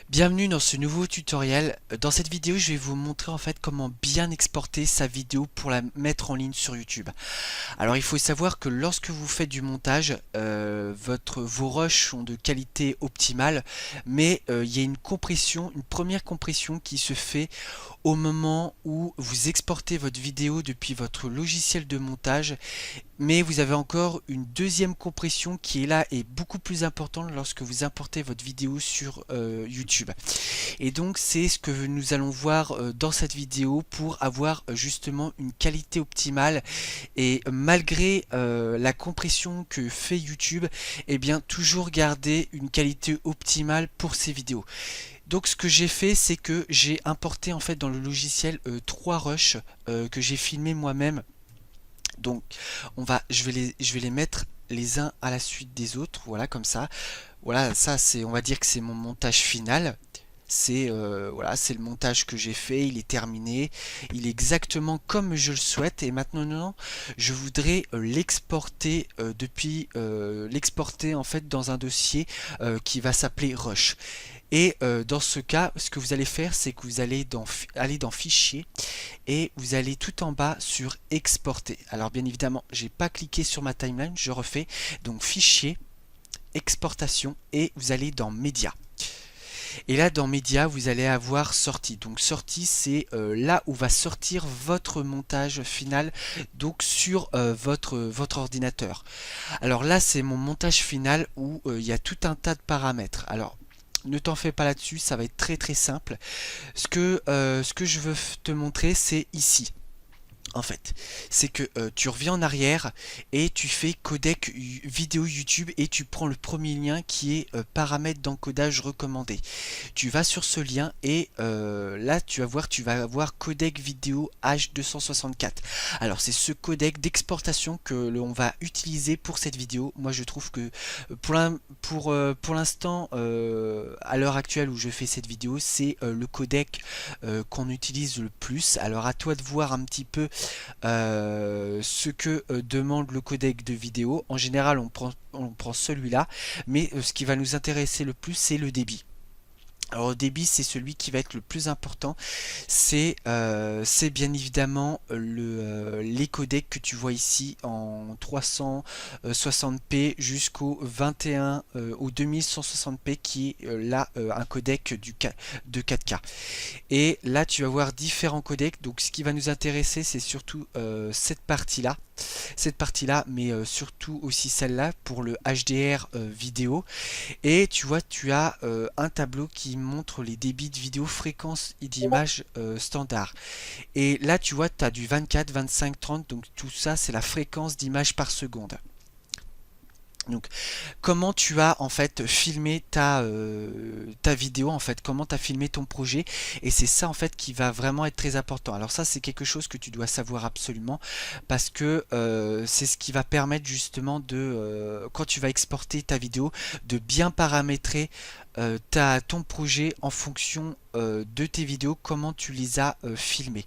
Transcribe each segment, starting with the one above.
Bienvenue dans ce nouveau tutoriel. Dans cette vidéo, je vais vous montrer en fait comment bien exporter sa vidéo pour la mettre en ligne sur YouTube. Alors il faut savoir que lorsque vous faites du montage, vos rushs sont de qualité optimale, mais il y a une compression, une première compression qui se fait au moment où vous exportez votre vidéo depuis votre logiciel de montage, mais vous avez encore une deuxième compression qui est là et beaucoup plus importante lorsque vous importez votre vidéo sur YouTube. Et donc c'est ce que nous allons voir dans cette vidéo pour avoir justement une qualité optimale et malgré la compression que fait YouTube, et bien toujours garder une qualité optimale pour ces vidéos. Donc ce que j'ai fait, c'est que j'ai importé en fait dans le logiciel 3 rushs que j'ai filmé moi-même. Donc je vais les mettre les uns à la suite des autres, voilà comme ça. Voilà, ça c'est, on va dire que c'est mon montage final. C'est voilà, c'est le montage que j'ai fait, il est terminé, il est exactement comme je le souhaite. Et maintenant, je voudrais l'exporter l'exporter en fait dans un dossier qui va s'appeler Rush. Et dans ce cas, ce que vous allez faire, c'est que vous allez aller dans Fichier et vous allez tout en bas sur Exporter. Alors bien évidemment, j'ai pas cliqué sur ma timeline, je refais. Donc Fichier, Exportation et vous allez dans Médias. Et là dans Médias, vous allez avoir Sortie. Donc Sortie, c'est là où va sortir votre montage final, donc sur votre ordinateur. Alors là, c'est mon montage final où il y a tout un tas de paramètres. Alors ne t'en fais pas là-dessus, ça va être très simple. Ce que je veux te montrer, c'est ici. En fait, c'est que tu reviens en arrière et tu fais codec vidéo YouTube et tu prends le premier lien qui est paramètres d'encodage recommandé. Tu vas sur ce lien et là tu vas avoir codec vidéo H264. Alors c'est ce codec d'exportation que l'on va utiliser pour cette vidéo. Moi je trouve que pour l'instant, à l'heure actuelle où je fais cette vidéo, c'est le codec qu'on utilise le plus. Alors à toi de voir un petit peu ce que demande le codec de vidéo. En général, on prend celui-là, mais ce qui va nous intéresser le plus, c'est le débit. Alors le débit, c'est celui qui va être le plus important. C'est bien évidemment les codecs que tu vois ici en 360p jusqu'au 21 au 2160p qui est là un codec de 4K. Et là tu vas voir différents codecs. Donc ce qui va nous intéresser, c'est surtout cette partie-là, mais surtout aussi celle-là pour le HDR vidéo. Et tu vois, tu as un tableau qui montre les débits de vidéo, fréquence et d'image standard. Et là, tu vois, tu as du 24, 25, 30, donc tout ça, c'est la fréquence d'image par seconde. Donc, comment tu as en fait filmé ta vidéo, en fait, comment tu as filmé ton projet, et c'est ça en fait qui va vraiment être très important. Alors ça, c'est quelque chose que tu dois savoir absolument, parce que c'est ce qui va permettre justement quand tu vas exporter ta vidéo, de bien paramétrer ton projet en fonction de tes vidéos, comment tu les as filmées.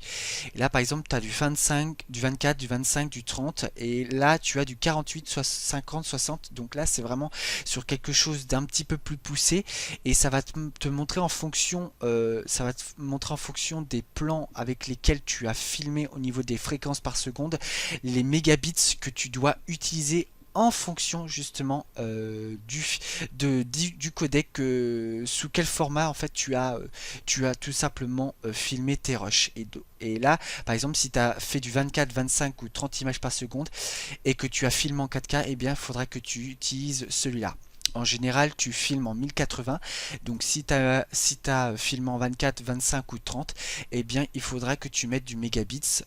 Et là par exemple tu as du 25, du 24, du 25, du 30 et là tu as du 48, 50, 60. Donc là c'est vraiment sur quelque chose d'un petit peu plus poussé et ça va te montrer en fonction des plans avec lesquels tu as filmé au niveau des fréquences par seconde, les mégabits que tu dois utiliser en fonction justement du codec, sous quel format en fait tu as tout simplement filmé tes rushs. Et là par exemple si tu as fait du 24, 25 ou 30 images par seconde et que tu as filmé en 4K, et bien il faudra que tu utilises celui-là. En général, tu filmes en 1080. Donc, si tu as filmé en 24, 25 ou 30, eh bien, il faudra que tu mettes du mégabits.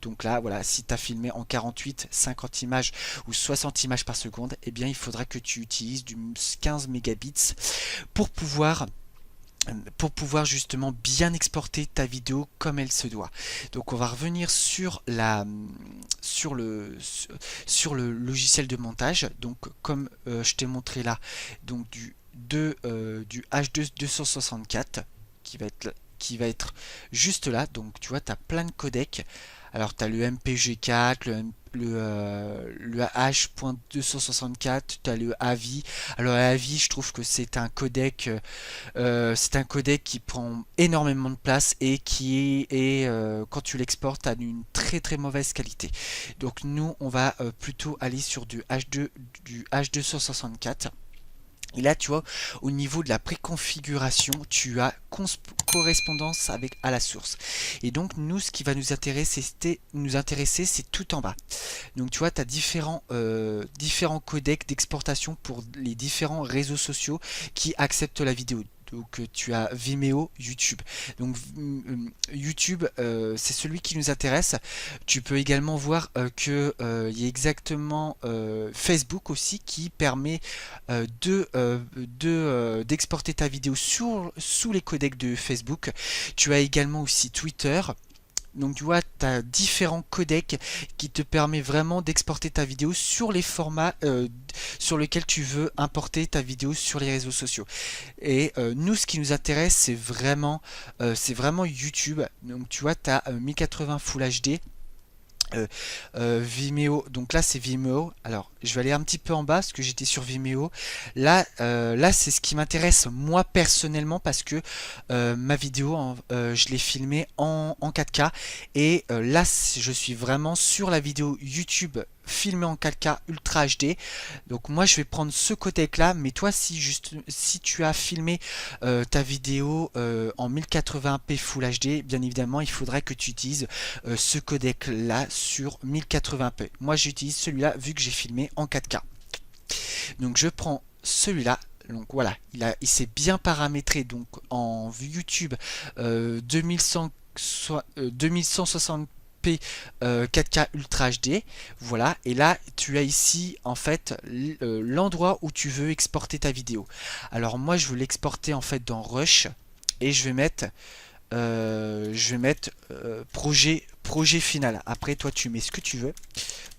Donc là, voilà, si tu as filmé en 48, 50 images ou 60 images par seconde, eh bien, il faudra que tu utilises du 15 mégabits pour pouvoir justement bien exporter ta vidéo comme elle se doit. Donc on va revenir sur le logiciel de montage. Donc comme je t'ai montré là, donc du H264 qui va être juste là. Donc tu vois, tu as plein de codecs. Alors tu as le MPG4, le H.264, tu as le AVI. Alors AVI, je trouve que c'est un codec qui prend énormément de place et quand tu l'exportes, a une très très mauvaise qualité. Donc nous, on va plutôt aller sur du H264. Et là, tu vois, au niveau de la préconfiguration, tu as correspondance à la source. Et donc, nous, ce qui va nous intéresser, c'est tout en bas. Donc, tu vois, tu as différents codecs d'exportation pour les différents réseaux sociaux qui acceptent la vidéo. Donc tu as Vimeo, YouTube. Donc YouTube, c'est celui qui nous intéresse. Tu peux également voir il y a exactement Facebook aussi qui permet d'exporter ta vidéo sous les codecs de Facebook. Tu as également aussi Twitter. Donc tu vois, tu as différents codecs qui te permettent vraiment d'exporter ta vidéo sur les formats sur lesquels tu veux importer ta vidéo sur les réseaux sociaux. Et nous, ce qui nous intéresse, c'est vraiment YouTube. Donc tu vois, tu as 1080 Full HD. Vimeo, donc là c'est Vimeo. Alors je vais aller un petit peu en bas parce que j'étais sur Vimeo. Là c'est ce qui m'intéresse moi personnellement parce que ma vidéo je l'ai filmée en 4K et là je suis vraiment sur la vidéo YouTube filmée en 4K Ultra HD. Donc moi je vais prendre ce codec là, mais toi si tu as filmé ta vidéo en 1080p Full HD, bien évidemment il faudrait que tu utilises ce codec là sur 1080p. Moi j'utilise celui-là vu que j'ai filmé en 4K. Donc je prends celui-là. Donc voilà, il s'est bien paramétré donc en YouTube 2160p 4K Ultra HD. Voilà, et là tu as ici en fait l'endroit où tu veux exporter ta vidéo. Alors moi je veux l'exporter en fait dans Rush et je vais mettre projet final. Après toi tu mets ce que tu veux.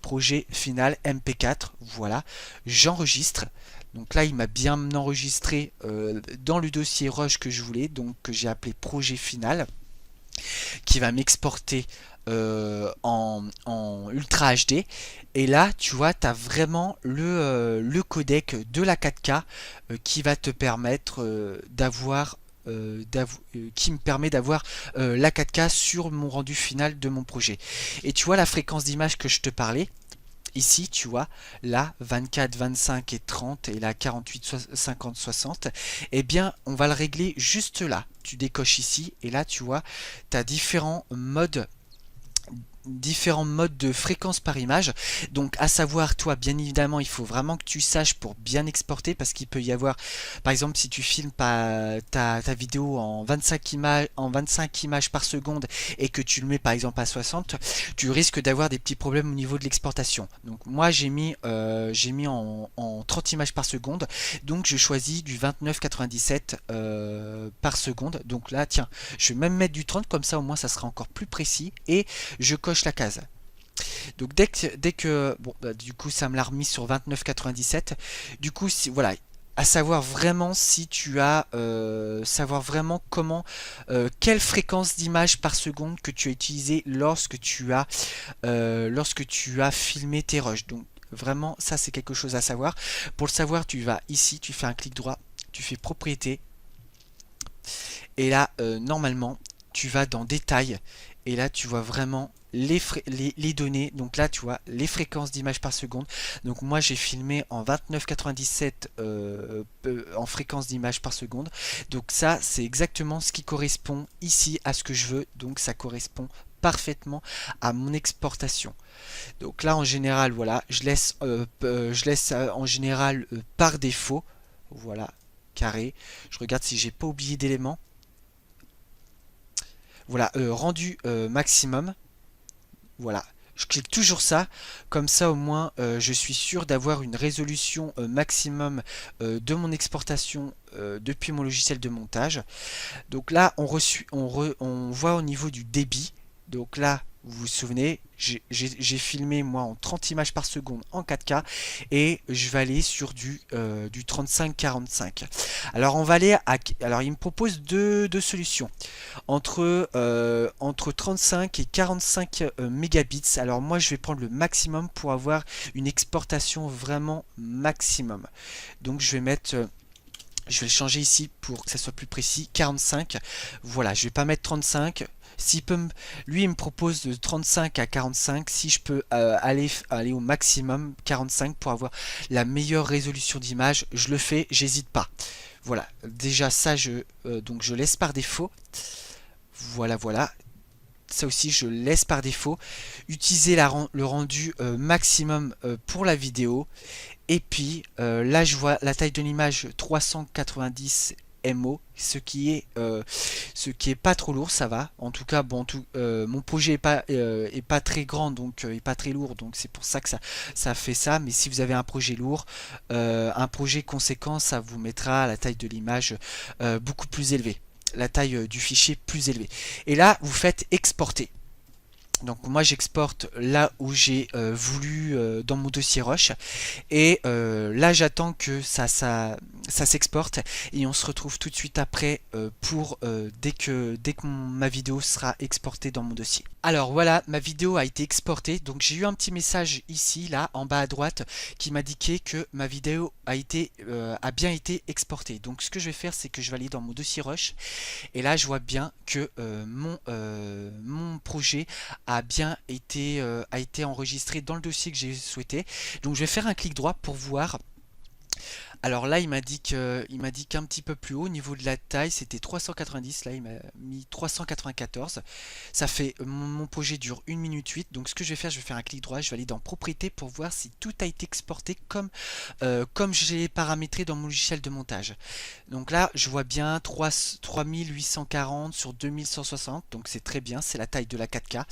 Projet final MP4. Voilà. J'enregistre. Donc là il m'a bien enregistré dans le dossier Rush que je voulais. Donc que j'ai appelé projet final. Qui va m'exporter en Ultra HD. Et là tu vois tu as vraiment le codec de la 4K qui va te permettre qui me permet d'avoir la 4K sur mon rendu final de mon projet. Et tu vois la fréquence d'image que je te parlais ici, tu vois, là 24, 25 et 30 et là 48, 50, 60, eh bien on va le régler juste là. Tu décoches ici et là tu vois, tu as différents modes de fréquence par image. Donc à savoir, toi bien évidemment il faut vraiment que tu saches pour bien exporter, parce qu'il peut y avoir par exemple si tu filmes ta vidéo en 25 images par seconde et que tu le mets par exemple à 60, tu risques d'avoir des petits problèmes au niveau de l'exportation. Donc moi j'ai mis en 30 images par seconde, donc je choisis du 29,97 par seconde. Donc là tiens, je vais même mettre du 30, comme ça au moins ça sera encore plus précis, et je coche la case. Donc dès que bon bah, du coup ça me l'a remis sur 29,97. Du coup voilà, à savoir vraiment si tu as savoir vraiment comment quelle fréquence d'image par seconde que tu as utilisé lorsque tu as filmé tes rushs. Donc vraiment ça c'est quelque chose à savoir. Pour le savoir, tu vas ici, tu fais un clic droit, tu fais propriété et là normalement tu vas dans détails et là tu vois vraiment les données. Donc là tu vois les fréquences d'images par seconde. Donc moi j'ai filmé en 29,97 en fréquence d'image par seconde. Donc ça c'est exactement ce qui correspond ici à ce que je veux. Donc ça correspond parfaitement à mon exportation. Donc là en général voilà, je laisse en général par défaut, voilà, carré. Je regarde si j'ai pas oublié d'éléments. Voilà, rendu maximum. Voilà, je clique toujours ça, comme ça au moins je suis sûr d'avoir une résolution maximum de mon exportation depuis mon logiciel de montage. Donc là on voit au niveau du débit. Donc là Vous vous souvenez, j'ai filmé moi en 30 images par seconde en 4K et je vais aller sur du 35-45. Alors on va aller à, alors il me propose deux solutions entre 35 et 45 mégabits. Alors moi je vais prendre le maximum pour avoir une exportation vraiment maximum. Donc je vais mettre je vais le changer ici pour que ça soit plus précis, 45. Voilà, je vais pas mettre 35. Lui il me propose de 35 à 45. Si je peux aller au maximum 45 pour avoir la meilleure résolution d'image, je le fais, j'hésite pas. Voilà, déjà ça donc je laisse par défaut. Voilà, voilà. Ça aussi je laisse par défaut. Utiliser le rendu maximum pour la vidéo. Et puis là je vois la taille de l'image 390 MO, ce qui est pas trop lourd, ça va. En tout cas, bon, mon projet est pas très grand, donc est pas très lourd, donc c'est pour ça que ça fait ça. Mais si vous avez un projet lourd, un projet conséquent, ça vous mettra la taille de l'image beaucoup plus élevée, la taille du fichier plus élevée. Et là, vous faites exporter. Donc moi j'exporte là où j'ai voulu dans mon dossier Rush et là j'attends que ça s'exporte et on se retrouve tout de suite après pour dès que ma vidéo sera exportée dans mon dossier. Alors voilà, ma vidéo a été exportée, donc j'ai eu un petit message ici, là, en bas à droite, qui m'indiquait que ma vidéo a bien été exportée. Donc ce que je vais faire, c'est que je vais aller dans mon dossier Rush, et là je vois bien que mon projet a été enregistré dans le dossier que j'ai souhaité. Donc je vais faire un clic droit pour voir. Alors là, il m'indique un petit peu plus haut au niveau de la taille, c'était 390, là il m'a mis 394. Ça fait, mon projet dure 1 minute 8, donc ce que je vais faire, je vais faire un clic droit, je vais aller dans propriétés pour voir si tout a été exporté comme je l'ai paramétré dans mon logiciel de montage. Donc là, je vois bien 3840 sur 2160, donc c'est très bien, c'est la taille de la 4K.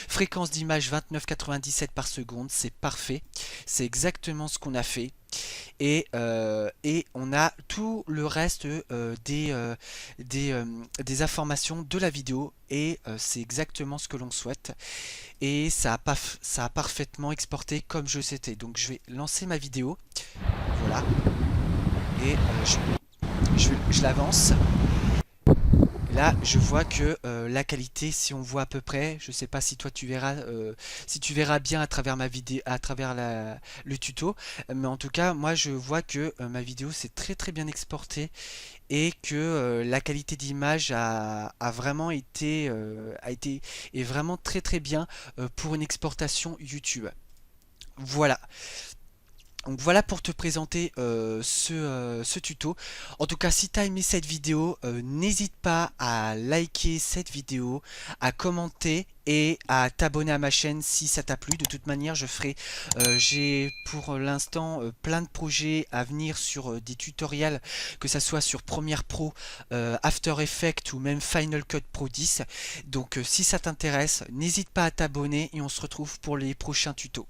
Fréquence d'image 29,97 par seconde, c'est parfait, c'est exactement ce qu'on a fait. Et on a tout le reste des informations de la vidéo et c'est exactement ce que l'on souhaite et ça a parfaitement exporté comme je souhaitais. Donc je vais lancer ma vidéo, voilà, et je l'avance. Là, je vois que la qualité, si on voit à peu près, je sais pas si toi tu verras, si tu verras bien à travers ma vidéo, à travers le tuto, mais en tout cas, moi je vois que ma vidéo s'est très bien exportée et que la qualité d'image est vraiment très bien pour une exportation YouTube. Voilà. Donc voilà pour te présenter ce tuto. En tout cas, si tu as aimé cette vidéo, n'hésite pas à liker cette vidéo, à commenter et à t'abonner à ma chaîne si ça t'a plu. De toute manière, j'ai pour l'instant plein de projets à venir sur des tutoriels, que ça soit sur Premiere Pro, After Effects ou même Final Cut Pro 10. Donc si ça t'intéresse, n'hésite pas à t'abonner et on se retrouve pour les prochains tutos.